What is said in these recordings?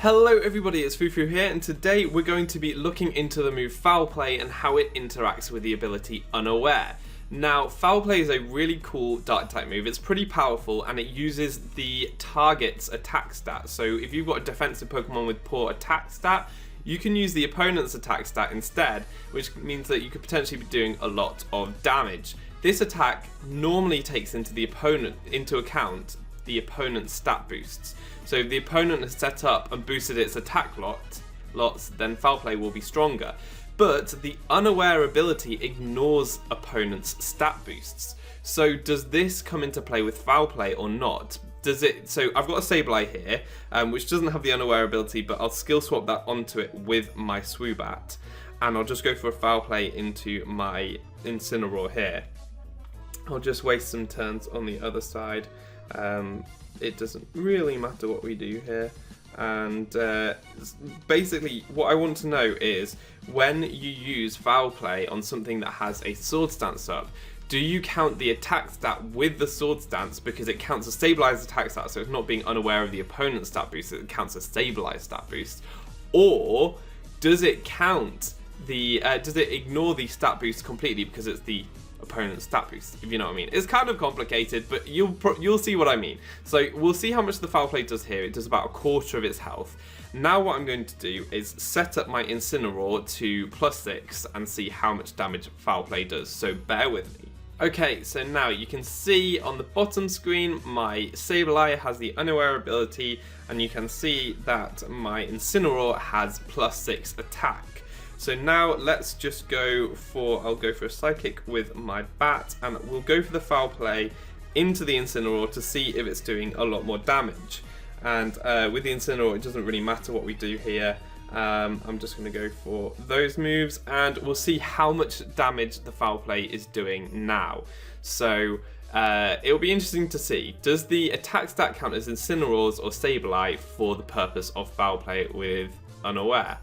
Hello everybody, it's Foo here, and today we're going to be looking into the move Foul Play and how it interacts with the ability Unaware. Now, Foul Play is a really cool Dark type move. It's pretty powerful and it uses the target's attack stat. So if you've got a defensive Pokemon with poor attack stat, you can use the opponent's attack stat instead, which means that you could potentially be doing a lot of damage. This attack normally takes into account the opponent's stat boosts. So if the opponent has set up and boosted its attack lots, then Foul Play will be stronger. But the Unaware ability ignores opponent's stat boosts. So does this come into play with Foul Play or not? So I've got a Sableye here, which doesn't have the Unaware ability, but I'll skill swap that onto it with my Swoobat. And I'll just go for a Foul Play into my Incineroar here. I'll just waste some turns on the other side. It doesn't really matter what we do here, and basically what I want to know is when you use Foul Play on something that has a sword stance up, do you count the attack stat with the sword stance because it counts as Sableye's attack stat, so it's not being unaware of the opponent's stat boost, it counts as Sableye's stat boost, or does it count the does it ignore the stat boost completely because it's the opponent's stat boost, if you know what I mean. It's kind of complicated, but you'll see what I mean. So we'll see how much the Foul Play does here. It does about a quarter of its health. Now what I'm going to do is set up my Incineroar to +6 and see how much damage Foul Play does, so bear with me. Okay, so now you can see on the bottom screen my Sableye has the Unaware ability, and you can see that my Incineroar has +6 attack. So now let's just I'll go for a Psychic with my bat, and we'll go for the Foul Play into the Incineroar to see if it's doing a lot more damage. And with the Incineroar, it doesn't really matter what we do here. I'm just going to go for those moves, and we'll see how much damage the Foul Play is doing now. So it'll be interesting to see. Does the attack stat count as Incineroar's or Sableye for the purpose of Foul Play with Unaware?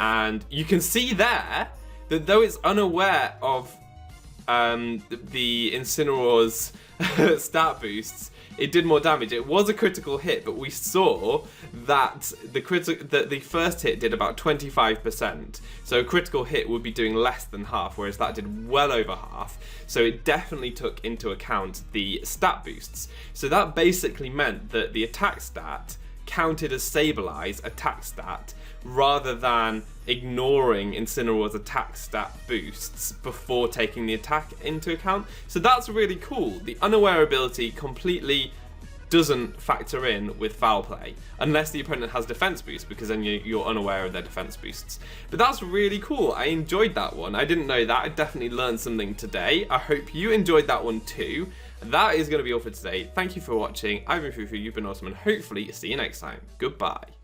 And you can see there that though it's unaware of the Incineroar's stat boosts, it did more damage. It was a critical hit, but we saw that the first hit did about 25%. So a critical hit would be doing less than half, whereas that did well over half. So it definitely took into account the stat boosts. So that basically meant that the attack stat counted as Sableye's attack stat rather than ignoring Incineroar's attack stat boosts before taking the attack into account. So that's really cool. The Unaware ability completely doesn't factor in with Foul Play unless the opponent has defense boost, because then you're unaware of their defense boosts. But that's really cool. I enjoyed that one. I didn't know that. I definitely learned something today. I hope you enjoyed that one too. That is going to be all for today. Thank you for watching. I've been Foo, you've been awesome, and hopefully see you next time. Goodbye.